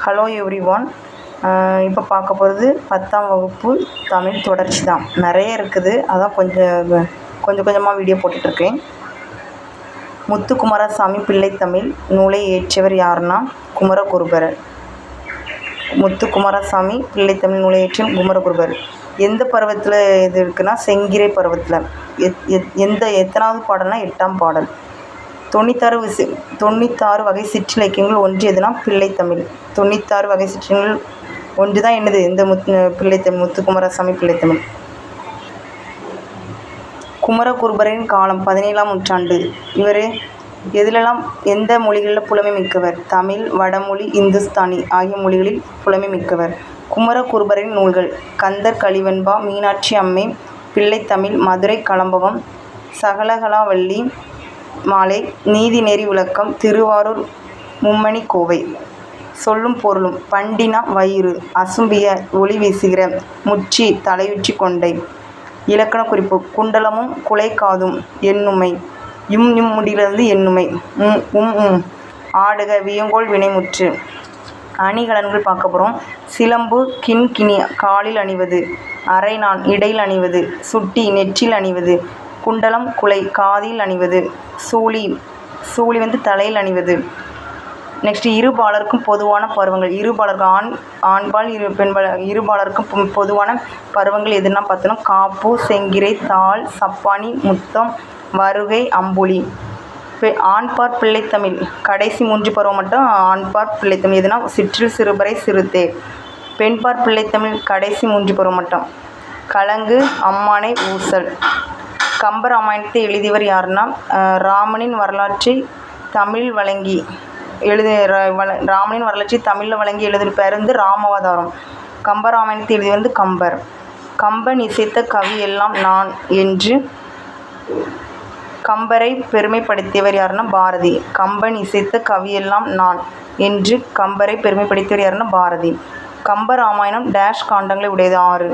Hello everyone. இப்போ பார்க்க போகிறது 10ஆம் வகுப்பு தமிழ் தொடர்ச்சி தான். நிறைய இருக்குது, அதான் கொஞ்சமாக வீடியோ போட்டுட்ருக்கேன். முத்துக்குமாரசாமி பிள்ளைத்தமிழ் நூலை இயற்றியவர் யாருன்னா குமரகுருபரர். முத்துக்குமாரசாமி பிள்ளைத்தமிழ் நூலை இயற்றிய குமரகுருபரர். எந்த பருவத்தில் இது இருக்குன்னா செங்கிறை பருவத்தில். எத்தனாவது பாடல்னா 8ஆம் பாடல். 96 வகை சிற்றிலக்கியங்கள் ஒன்று எதுனா பிள்ளைத்தமிழ். 96 வகை சிற்றிலக்கியங்கள் ஒன்று தான் என்னது இந்த பிள்ளைத்தமிழ், முத்துக்குமாரசாமி பிள்ளைத்தமிழ். குமரகுருபரின் காலம் 17ஆம் நூற்றாண்டு. இவர் எந்த மொழிகளில் புலமை மிக்கவர்? தமிழ், வடமொழி, இந்துஸ்தானி ஆகிய மொழிகளில் புலமை மிக்கவர். குமரகுருபரின் நூல்கள்: கந்தர் கலிவெண்பா, மீனாட்சி அம்மை, பிள்ளைத்தமிழ், மதுரை கலம்பகம், சகலகலாவல்லி மாலை, நீதிநெறி விளக்கம், திருவாரூர் மும்மணி கோவை. சொல்லும் பொருளும்: பண்டினா வயிறு, அசும்பிய ஒளி வீசுகிற, முச்சி தலையுச்சி கொண்டை. இலக்கண குறிப்பு: குண்டலமும் குலைக்காதும் எண்ணுமை. முடியிலிருந்து எண்ணுமை. ஆடுக வியங்கோள் வினைமுற்று. அணிகலன்கள் பார்க்க போகிறோம். சிலம்பு கிண்கிணி காலில் அணிவது, அரைநான் இடையில் அணிவது, சுட்டி நெற்றில் அணிவது, குண்டலம் குலை காதில் அணிவது, சூழி தலையில் அணிவது. நெக்ஸ்ட், இருபாலருக்கும் பொதுவான பருவங்கள். ஆண்பால் பெண்பால் இருபாலருக்கும் பொதுவான பருவங்கள் எதுனா பார்த்தோன்னா காப்பு, செங்கிறை, தாள், சப்பானி, முத்தம், வருகை, அம்புலி. ஆண்பார் பிள்ளைத்தமிழ் கடைசி 3 பருவம் மட்டும் ஆண்பார் பிள்ளைத்தமிழ் எதுனா சிற்றில், சிறுபறை, சிறுத்தே. பெண்பார் பிள்ளைத்தமிழ் கடைசி 3 பருவம் மட்டும் கலங்கு, அம்மானை, ஊசல். கம்பராமாயணத்தை எழுதியவர் யாருன்னா ராமனின் வரலாற்றை தமிழில் வழங்கி எழுதிய பேர் ராமாவதாரம். கம்பராமாயணத்தை எழுதியவர் கம்பர். கம்பன் இசைத்த கவி எல்லாம் நான் என்று கம்பரை பெருமைப்படுத்தியவர் யாருன்னா பாரதி. கம்பன் இசைத்த கவியெல்லாம் நான் என்று கம்பரை பெருமைப்படுத்தியவர் யாருன்னா பாரதி. கம்பராமாயணம் டேஷ் காண்டங்களை உடையது 6.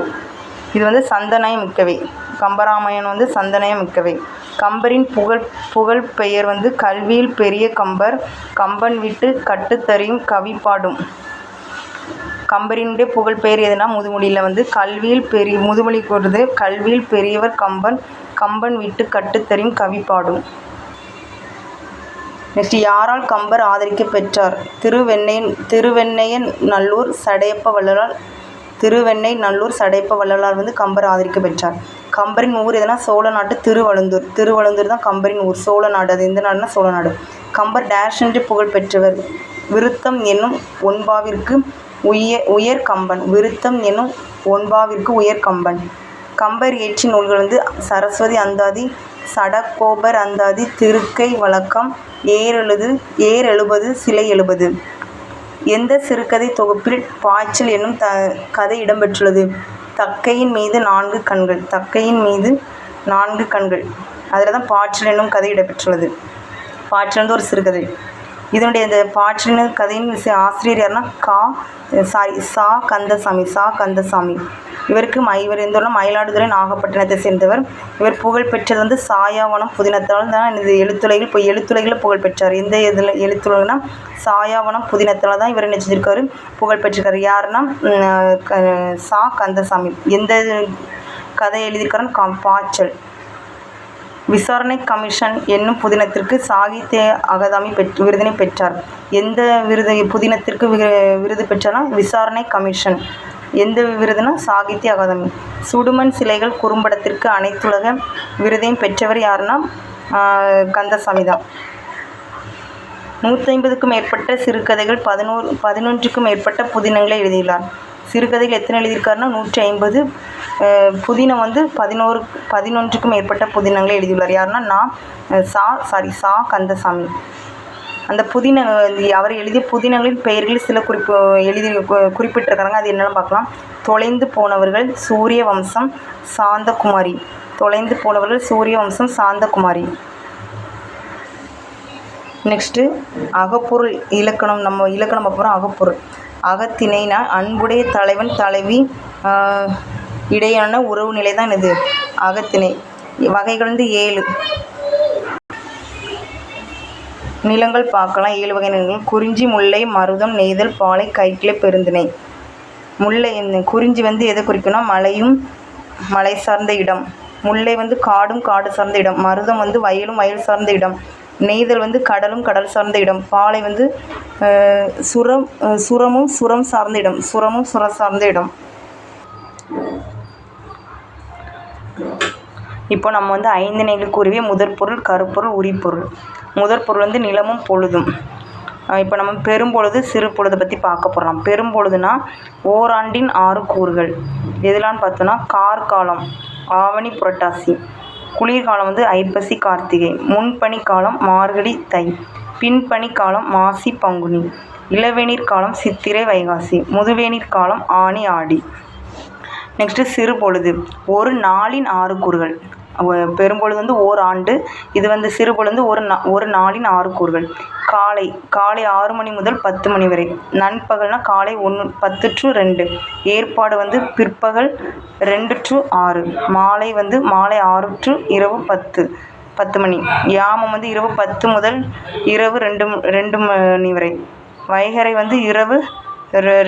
இது சந்தனயம் மிக்கவை. கம்பராமாயணம் சந்தனயம் மிக்கவை. கம்பரின் புகழ் பெயர் கல்வியில் பெரிய கம்பர், கம்பன் விட்டு கட்டுத்தறியும் கவி பாடும். கம்பரினுடைய புகழ் பெயர் எதுனா முதுமொழியில் கல்வியில் முதுமொழி கூறுது கல்வியில் பெரியவர் கம்பன், கம்பன் விட்டு கட்டுத்தறியும் கவி பாடும். நெக்ஸ்ட், யாரால் கம்பர் ஆதரிக்க பெற்றார்? திருவெண்ணையநல்லூர் சடையப்ப வள்ளலார். கம்பர் ஆதரிக்க பெற்றார். கம்பரின் ஊர் எதுனா சோழ நாட்டு திருவழுந்தூர் தான் கம்பரின் ஊர். சோழ நாடு. அது எந்த நாடுனா சோழ நாடு. கம்பர் டேஷ் என்று புகழ் பெற்றவர். விருத்தம் என்னும் ஒன்பாவிற்கு உயர் கம்பன். விருத்தம் என்னும் ஒன்பாவிற்கு உயர் கம்பன். கம்பர் இயற்றிய நூல்கள் சரஸ்வதி அந்தாதி, சடகோபர் அந்தாதி, திருக்கை வழக்கம், ஏர் எழுபது, சிலை 70. எந்த சிறுகதை தொகுப்பில் பாய்ச்சல் என்னும் கதை இடம்பெற்றுள்ளது? தக்கையின் மீது 4 கண்கள். தக்கையின் மீது 4 கண்கள். அதில் தான் பாய்ச்சல் என்னும் கதை இடம்பெற்றுள்ளது. பாய்ச்சல் ஒரு சிறுகதை. இதனுடைய இந்த பாய்ச்சல் கதையின் ஆசிரியர் யாருன்னா சா கந்தசாமி. இவர் மயிலாடுதுறை நாகப்பட்டினத்தை சேர்ந்தவர். இவர் புகழ் பெற்றது சாயாவனம் புதினத்தால் தான் இந்த எழுத்துலகில் புகழ் பெற்றார். எந்த எழுத்துலகுனா சாயாவனம் புதினத்தால் தான் இவர் நினைச்சிருக்காரு புகழ் பெற்றிருக்காரு. யாருன்னா சா கந்தசாமி. எந்த கதை எழுதியிருக்காருன்னு பாய்ச்சல். விசாரணை கமிஷன் என்னும் புதினத்திற்கு சாகித்ய அகாதமி விருதினை பெற்றார். எந்த புதினத்திற்கு விருது பெற்றார்னா விசாரணை கமிஷன். எந்த விருதுனா சாகித்ய அகாதமி. சுடுமண் சிலைகள் குறும்படத்திற்கு அனைத்துலக விருதையும் பெற்றவர் யாருன்னா கந்தசாமி தான். 150க்கும் மேற்பட்ட சிறுகதைகள், 11க்கும் மேற்பட்ட புதினங்களை எழுதியுள்ளார். சிறுகதைகள் எத்தனை எழுதியிருக்காருன்னா 150. புதினம் 11க்கும் மேற்பட்ட புதினங்களை எழுதியுள்ளார். யாருன்னா சா கந்தசாமி. அந்த அவர் எழுதிய புதினங்களின் பெயர்களில் சில குறிப்பிட்டிருக்காங்க. அது என்னென்னு பார்க்கலாம். தொலைந்து போனவர்கள், சூரிய வம்சம், சாந்தகுமாரி. நெக்ஸ்ட்டு, அகப்பொருள் இலக்கணம். நம்ம இலக்கணம் பார்க்க போகிறோம். அகப்பொருள். அகத்திணைனா அன்புடைய தலைவன் தலைவி இடையான உறவு நிலை தான் இது அகத்திணை. வகைகள் 7. நிலங்கள் பார்க்கலாம். 7 வகை நிலங்கள். குறிஞ்சி, முல்லை, மருதம், நெய்தல், பாலை, கைக்கிளை, பெருந்திணை. முல்லை குறிஞ்சி வந்து எதை குறிக்கும்னா மலையும் மலை சார்ந்த இடம். முல்லை வந்து காடும் காடு சார்ந்த இடம். மருதம் வந்து வயலும் வயல் சார்ந்த இடம். நெய்தல் வந்து கடலும் கடல் சார்ந்த இடம். பாலை வந்து சுரமும் சுரம் சார்ந்த இடம். சுரமும் சுரம் சார்ந்த இடம். இப்போ நம்ம வந்து 5 நிலைகளுக்கு உரிய முதற்பொருள், கருப்பொருள், உரிப்பொருள். முதற்பொருள் வந்து நிலமும் பொழுதும். இப்போ நம்ம பெரும்பொழுது சிறு பொழுதை பற்றி பார்க்க போகிறோம். பெரும்பொழுதுனா ஓராண்டின் 6 கூறுகள். எதுலான்னு பார்த்தோன்னா கார்காலம் ஆவணி புரட்டாசி, குளிர்காலம் வந்து ஐப்பசி கார்த்திகை, முன்பனி காலம் மார்கழி தை, பின்பனி காலம் மாசி பங்குனி, இளவேநீர் காலம் சித்திரை வைகாசி, முதுவேநீர் காலம் ஆனி ஆடி. நெக்ஸ்ட்டு சிறு பொழுது ஒரு நாளின் 6 கூறுகள். பெரும்பொழுது வந்து ஓராண்டு. இது வந்து சிறு பொழுது ஒரு நாளின் 6 கூறுகள். காலை 6 மணி முதல் 10 மணி வரை. நண்பகல்னா காலை 10 to 2. ஏற்பாடு வந்து பிற்பகல் 2 to 6. மாலை வந்து மாலை 6 to இரவு 10 மணி. யாமம் வந்து இரவு 10 முதல் இரவு 2 மணி வரை. வைகறை வந்து இரவு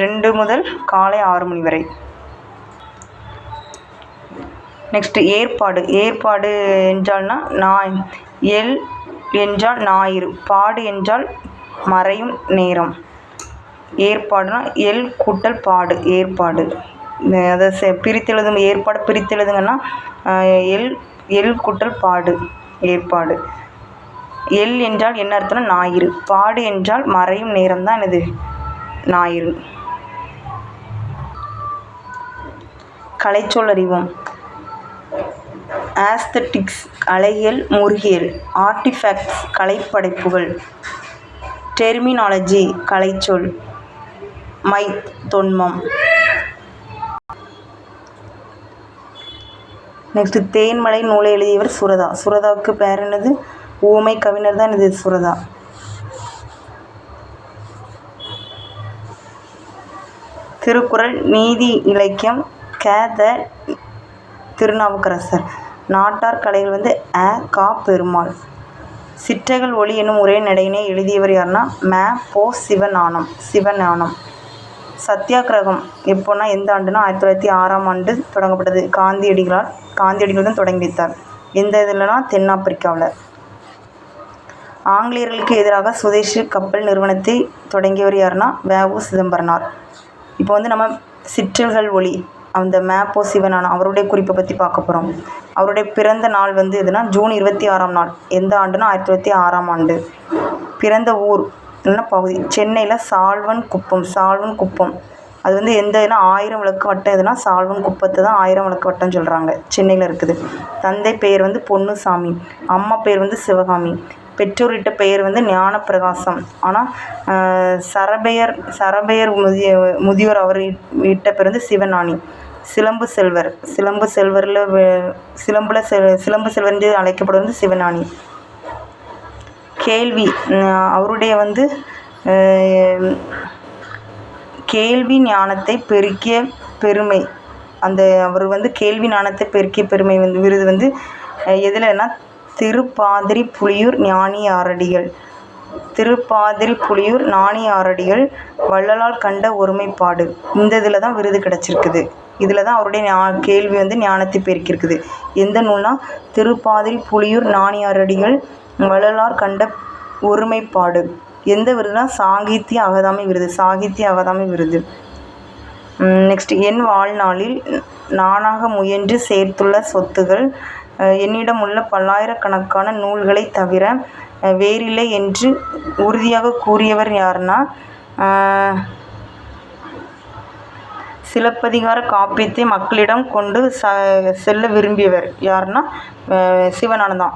2 முதல் காலை 6 மணி வரை. நெக்ஸ்ட்டு ஏற்பாடு என்றால்னா எல் என்றால் ஞாயிறு, பாடு என்றால் மறையும் நேரம். ஏற்பாடுனா எல் கூட்டல் பாடு ஏற்பாடு. அதை பிரித்தெழுதும் ஏற்பாடு பிரித்தெழுதுங்கன்னா எல் கூட்டல் பாடு ஏற்பாடு. எல் என்றால் என்ன அர்த்தம்னா ஞாயிறு. பாடு என்றால் மறையும் நேரம் தான் இது ஞாயிறு. கலைச்சொல் அறிவோம். ஆஸ்தட்டிக்ஸ் கலையியல் மூர்கியல். ஆர்டிஃபேக்ட்ஸ் கலைப்படைப்புகள். டெர்மினாலஜி கலைச்சொல். தொன்மம். நெக்ஸ்ட்டு தேன்மலை நூலை எழுதியவர் சுரதா. சுரதாவுக்கு பேர் என்னது? ஊமை கவிஞர் தான் இது சுரதா. திருக்குறள் நீதி இலக்கியம் த திருநாவுக்கரசர். நாட்டார் கலைகள் வந்து கா பெருமாள். சிற்றகல் ஒளி என்னும் ஒரே நடையினை எழுதியவர் யாருன்னா பொ சிவஞானம். சத்தியாகிரகம் எப்போன்னா எந்த ஆண்டுனா 1906ஆம் ஆண்டு தொடங்கப்பட்டது. காந்தியடிகள் தான் தொடங்கி வைத்தார். எந்த இதுலனா தென்னாப்பிரிக்காவில். ஆங்கிலேயர்களுக்கு எதிராக சுதேசி கப்பல் நிறுவனத்தை தொடங்கியவர் யாருன்னா வ.உ. சிதம்பரனார். இப்போ வந்து நம்ம சிற்றல்கள் ஒளி அந்த பொ சிவஞானம் அவருடைய குறிப்பை பற்றி பார்க்க போகிறோம். அவருடைய பிறந்த நாள் வந்து எதுனா ஜூன் 26ஆம் நாள். எந்த ஆண்டுனா 1906ஆம் ஆண்டு. பிறந்த ஊர் என்ன பகுதி? சென்னையில் சால்வன் குப்பம். அது வந்து எந்த இதுனா 1000 விளக்கு வட்டம். எதுனா சால்வன் குப்பத்தை தான் 1000 விளக்கு வட்டம் சொல்கிறாங்க. சென்னையில் இருக்குது. தந்தை பெயர் வந்து பொன்னுசாமி. அம்மா பெயர் வந்து சிவகாமி. பெற்றோர்கிட்ட பெயர் வந்து ஞானப்பிரகாசம். ஆனால் சரபையர் முதியோர் அவர் வீட்ட பேர் வந்து சிவஞானி. சிலம்பு செல்வர் என்று அழைக்கப்படுவது சிவஞானி. கேள்வி அவருடைய வந்து கேள்வி ஞானத்தை பெருக்கிய பெருமை. அவர் வந்து கேள்வி ஞானத்தை பெருக்கிய பெருமை வந்து விருது வந்து எதுலன்னா திருப்பாதிரி புலியூர் ஞானியாரடிகள் வள்ளலால் கண்ட ஒருமைப்பாடு. இந்த இதில் தான் விருது கிடச்சிருக்குது. இதில் தான் அவருடைய கேள்வி வந்து ஞானத்தை பெருக்கியிருக்குது. எந்த நூல்னா திருப்பாதிரி புலியூர் ஞானியாரடிகள் வள்ளலார் கண்ட ஒருமைப்பாடு. எந்த விருதுனா சாகித்ய அகாதமி விருது. நெக்ஸ்ட் என் வாழ்நாளில் நானாக முயன்று சேர்த்துள்ள சொத்துகள் என்னிடம் உள்ள பல்லாயிரக்கணக்கான நூல்களை தவிர வேறில்லை என்று உறுதியாக கூறியவர் யாருன்னா சிலப்பதிகார காப்பியத்தை மக்களிடம் கொண்டு செல்ல விரும்பியவர் யாருன்னா சிவஞானம் தான்.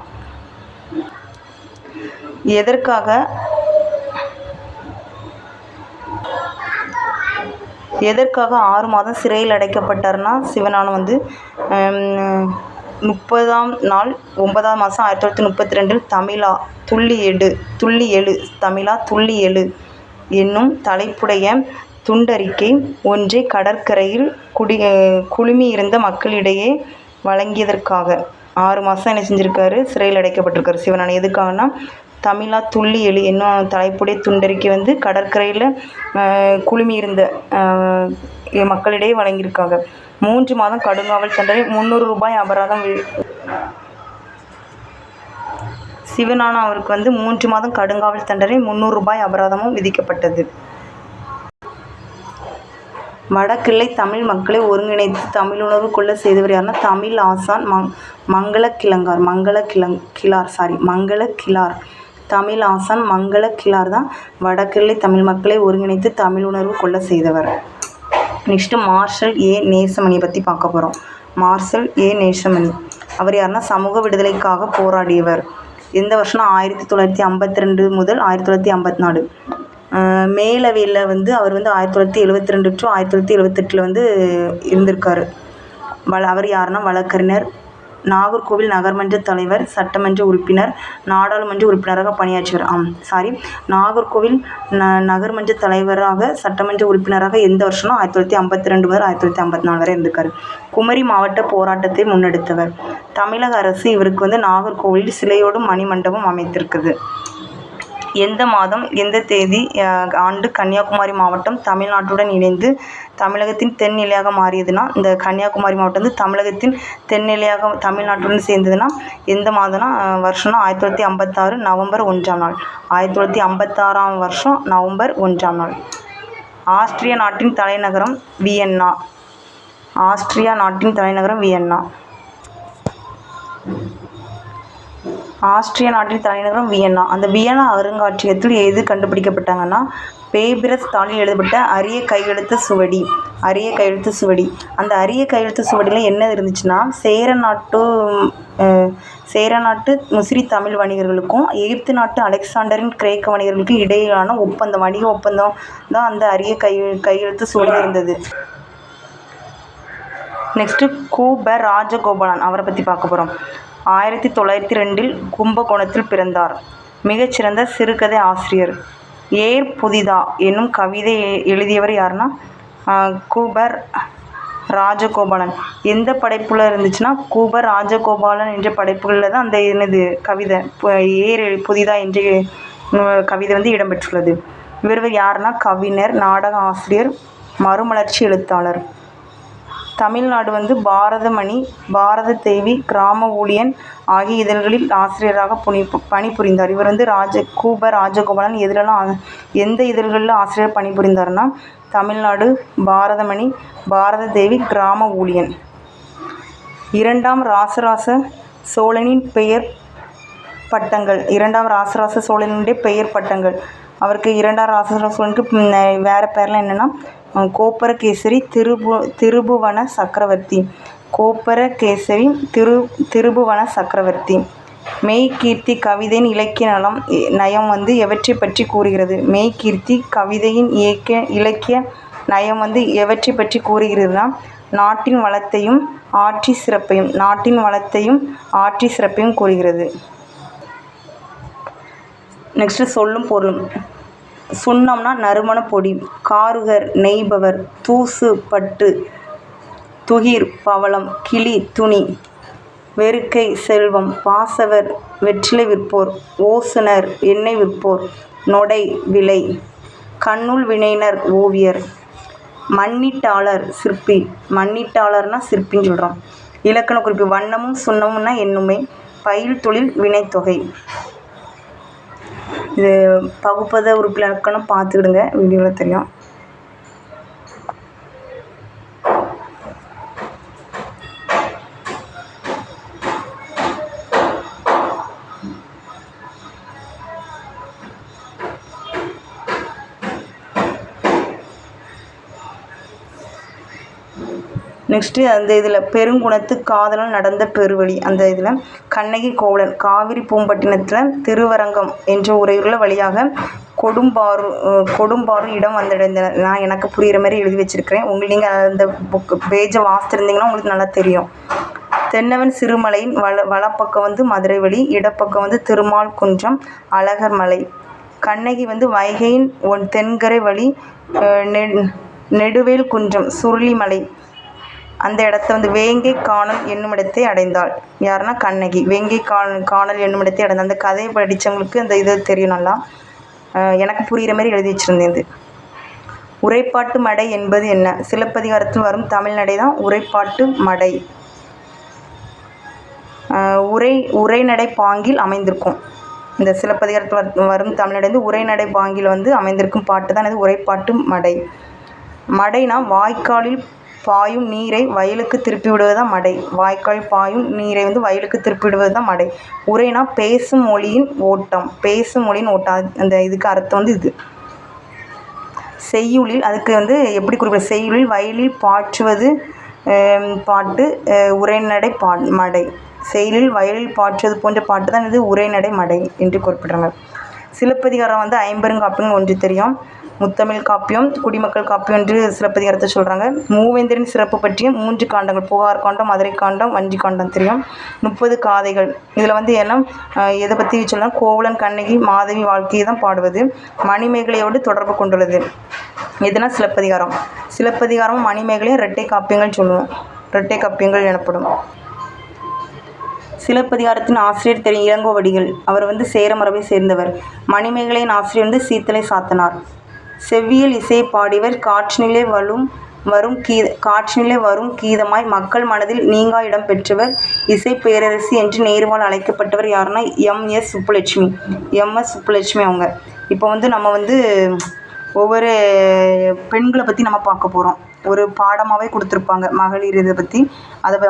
எதற்காக 6 மாதம் சிறையில் அடைக்கப்பட்டார்னா சிவஞானம் வந்து 30ஆம் நாள் 9ஆம் மாதம் 1932 தமிழா துள்ளி எழு என்னும் தலைப்புடைய துண்டறிக்கை ஒன்றை கடற்கரையில் குழுமியிருந்த மக்களிடையே வழங்கியதற்காக 6 மாதம் என்ன செஞ்சுருக்காரு? சிறையில் அடைக்கப்பட்டிருக்காரு சிவஞானம். எதுக்காகனா தமிழா துள்ளி எழு என்னும் தலைப்புடைய துண்டறிக்கை வந்து கடற்கரையில் குழுமி இருந்த மக்களிடையே வழங்கியிருக்காங்க. 3 மாதம் கடுங்காவல் தண்டனை, 300 ரூபாய் அபராதம். சிவஞானம் அவருக்கு வந்து 3 மாதம் கடுங்காவல் தண்டனை, 300 ரூபாய் அபராதமும் விதிக்கப்பட்டது. வடக்கிள்ளை தமிழ் மக்களை ஒருங்கிணைத்து தமிழுணர்வு கொள்ள செய்தவர் யாருன்னா தமிழ் ஆசான் மங்களக்கிழார். தமிழ் ஆசான் மங்களக்கிழார் தான் வடக்கிள்ளை தமிழ் மக்களை ஒருங்கிணைத்து தமிழுணர்வு கொள்ள செய்தவர். நெக்ஸ்ட்டு மார்ஷல் ஏ நேசமணி பற்றி பார்க்க போகிறோம். மார்ஷல் ஏ நேசமணி அவர் யாருன்னா சமூக விடுதலைக்காக போராடியவர். எந்த வருஷம்னா 1952 முதல் 1954. மேலவையில் வந்து அவர் வந்து 1972 to 1978 வந்து இருந்திருக்காரு. அவர் யாருன்னா வழக்கறிஞர், நாகர்கோவில் நகர்மன்ற தலைவர், சட்டமன்ற உறுப்பினர், நாடாளுமன்ற உறுப்பினராக பணியாற்றியவர். நாகர்கோவில் நகர்மன்ற தலைவராக, சட்டமன்ற உறுப்பினராக எந்த வருஷம்னா 1952 முதல் 1954 வரை இருந்திருக்காரு. குமரி மாவட்ட போராட்டத்தை முன்னெடுத்தவர். தமிழக அரசு இவருக்கு வந்து நாகர்கோவிலில் சிலையோடு மணிமண்டபம் அமைத்திருக்குது. எந்த மாதம் எந்த தேதி ஆண்டு கன்னியாகுமரி மாவட்டம் தமிழ்நாட்டுடன் இணைந்து தமிழகத்தின் தென் எல்லையாக மாறியதுன்னா, இந்த கன்னியாகுமரி மாவட்டம் வந்து தமிழகத்தின் தென் எல்லையாக தமிழ்நாட்டுடன் சேர்ந்ததுன்னா எந்த மாதம்னா வருஷம்னா 1956 நவம்பர் 1ஆம் நாள். 1956ஆம் வருஷம் நவம்பர் 1ஆம் நாள். ஆஸ்திரியா நாட்டின் தலைநகரம் வியன்னா. ஆஸ்திரியா நாட்டின் தலைநகரம் வியன்னா. ஆஸ்திரியா நாட்டின் தலைநகரம் வியன்னா. அந்த வியன்னா அருங்காட்சியகத்தில் எது கண்டுபிடிக்கப்பட்டாங்கன்னா பேபிரஸ் தாளில் எழுதப்பட்ட அரிய கையெழுத்து சுவடி. அந்த அரிய கையெழுத்து சுவடியில் என்ன இருந்துச்சுன்னா சேர நாட்டு முசிறி தமிழ் வணிகர்களுக்கும் எகிப்து நாட்டு அலெக்சாண்டரின் கிரேக்க வணிகர்களுக்கும் இடையிலான வணிக ஒப்பந்தம் தான் அந்த அரிய கையெழுத்து சுவடியில் இருந்தது. நெக்ஸ்ட்டு கு.ப. ராஜகோபாலன் அவரை பற்றி பார்க்க போகிறோம். 1902 கும்பகோணத்தில் பிறந்தார். மிகச்சிறந்த சிறுகதை ஆசிரியர். ஏர் புதிதா என்னும் கவிதை எழுதியவர் யாருன்னா கு.ப. ராஜகோபாலன். எந்த படைப்புல இருந்துச்சுன்னா கு.ப. ராஜகோபாலன் என்ற படைப்புகளில் தான் அந்த என்னது கவிதை ஏர் புதிதா என்ற கவிதை வந்து இடம்பெற்றுள்ளது. இவர் யாருன்னா கவிஞர், நாடக ஆசிரியர், மறுமலர்ச்சி எழுத்தாளர். தமிழ்நாடு வந்து பாரதமணி, பாரத தேவி, கிராம ஊழியன் ஆகிய இதழ்களில் ஆசிரியராக பணிபுரிந்தார். இவர் வந்து கு.ப. ராஜகோபாலன் எந்த இதழ்களில் ஆசிரியர் பணிபுரிந்தார்னா தமிழ்நாடு, பாரதமணி, பாரத தேவி, கிராம ஊழியன். 2ஆம் ராசராச சோழனின் பெயர் பட்டங்கள். 2ஆம் ராசராச சோழனுடைய பெயர் பட்டங்கள். அவருக்கு 2ஆம் ராசராச சோழனுக்கு வேறு பேர்லாம் என்னென்னா கோப்பரகேசரி, திருபுவன சக்கரவர்த்தி. கோப்பரகேசரி, திருபுவன சக்கரவர்த்தி. மெய்கீர்த்தி கவிதையின் இலக்கிய நயம் வந்து எவற்றை பற்றி கூறுகிறது? மெய்கீர்த்தி கவிதையின் இலக்கிய நயம் வந்து எவற்றை பற்றி கூறுகிறதுனா நாட்டின் வளத்தையும் ஆட்சி சிறப்பையும் கூறுகிறது. நெக்ஸ்ட்டு சொல்லும் பொருளும். சுண்ணம்னா நறுமண பொடி, காருகர் நெய்பவர், தூசு பட்டு, துகிர் பவளம், கிளி துணி, வெறுக்கை செல்வம், பாசவர் வெற்றிலை விற்போர், ஓசுனர் எண்ணெய் விற்போர், நொடை விலை, கண்ணுள் வினைஞர் ஓவியர், மண்ணீட்டாளர் சிற்பி. மண்ணீட்டாளர்னா சிற்பின்னு சொல்கிறோம். இலக்கண குறிப்பு. வண்ணமும் சுண்ணமும்னா எண்ணுமை, பயில் தொழில் வினைத்தொகை. இது பகுப்பத உறுப்பிலக்கணம் பார்த்துக்கிடுங்க, வீடியோவில் தெரியும். நெக்ஸ்ட்டு அந்த இதில் பெருங்குணத்து காதலன் நடந்த பெருவழி. அந்த இதில் கண்ணகி கோவலன் காவிரி பூம்பட்டினத்தில் திருவரங்கம் என்ற உறையுள்ள வழியாக கொடும்பாறு இடம் வந்தடைந்தனர். நான் எனக்கு புரிகிற மாதிரி எழுதி வச்சுருக்கிறேன். நீங்கள் அந்த பேஜை வாசித்திருந்தீங்கன்னா உங்களுக்கு நல்லா தெரியும். தென்னவன் சிறுமலையின் வலப்பக்கம் வந்து மதுரை வழி, இடப்பக்கம் வந்து திருமால் குன்றம், அழகர் மலை. கண்ணகி வந்து வைகையின் தென்கரை வழி, நெடுவேல் குன்றம், சுருளிமலை. அந்த இடத்த வந்து வேங்கை காணல் என்னுமிடத்தை அடைந்தாள். யாருன்னா கண்ணகி. வேங்கை காணல் என்னுமிடத்தை அடைந்தாள். அந்த கதையை படித்தவங்களுக்கு அந்த இது தெரியும் நல்லா. எனக்கு புரிகிற மாதிரி எழுதி வச்சுருந்தேன் இது. உரைப்பாட்டு மடை என்பது என்ன? சிலப்பதிகாரத்தில் வரும் தமிழ்நடை தான் உரைப்பாட்டு மடை. உரைநடை பாங்கில் அமைந்திருக்கும். இந்த சிலப்பதிகாரத்தில் வரும் தமிழ்நடை வந்து உரைநடை பாங்கில் வந்து அமைந்திருக்கும் பாட்டு தான் இது உரைப்பாட்டு மடை. மடைனா வாய்க்காலில் பாயும் நீரை வயலுக்கு திருப்பி விடுவது தான் மடை. வாய்க்காலில் பாயும் நீரை வந்து வயலுக்கு திருப்பி விடுவது தான் மடை. உரைனா பேசும் மொழியின் ஓட்டம். பேசும் மொழியின் ஓட்டம். அந்த இதுக்கு அர்த்தம் வந்து இது. செய்யுளில் அதுக்கு வந்து எப்படி குறிப்பிட? செய்யுளில் வயலில் பாய்ச்சுவது பாட்டு உரைநடை மடை. செய்யுளில் வயலில் பாய்ச்சுவது போன்ற பாட்டு தான் இது உரைநடை மடை என்று குறிப்பிட்றாங்க. சிலப்பதிகாரம் வந்து ஐம்பெருங்காப்பியங்கள் ஒன்று தெரியும். முத்தமிழ் காப்பியம், குடிமக்கள் காப்பியம் என்று சிலப்பதிகாரத்தை சொல்கிறாங்க. மூவேந்தரின் சிறப்பு பற்றிய 3 காண்டங்கள், புகார் காண்டம், மதுரை காண்டம், வஞ்சி காண்டம் தெரியும். 30 காதைகள். இதில் வந்து எல்லாம் எதை பற்றி சொல்லலாம்? கோவலன் கண்ணகி மாதவி வாழ்க்கையை தான் பாடுவது. மணிமேகலையோடு தொடர்பு கொண்டுள்ளது. எதுனா சிலப்பதிகாரம். சிலப்பதிகாரமும் மணிமேகலையும் இரட்டை காப்பியங்கள் சொல்லுவோம். இரட்டை காப்பியங்கள் எனப்படும். சிலப்பதிகாரத்தின் ஆசிரியர் தெரியும் இளங்கோவடிகள். அவர் வந்து சேர மரபை சேர்ந்தவர். மணிமேகலையின் ஆசிரியர் வந்து சீத்தலை சாத்தனார். செவ்வியல் இசையை பாடியவர் காற்றினிலே வரும் கீதமாய் மக்கள் மனதில் நீங்கா இடம் பெற்றவர். இசை பேரரசி என்று நேர்வால் அழைக்கப்பட்டவர் யாருன்னா எம்.எஸ். சுப்புலட்சுமி அவங்க. இப்போ வந்து நம்ம வந்து ஒவ்வொரு பெண்களை பற்றி நம்ம பார்க்க போகிறோம். ஒரு பாடமாகவே கொடுத்துருப்பாங்க மகளிர் இதை பற்றி.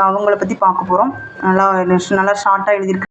அவங்கள பற்றி பார்க்க போகிறோம். நல்லா ஷார்ட்டாக எழுதியிருக்கு.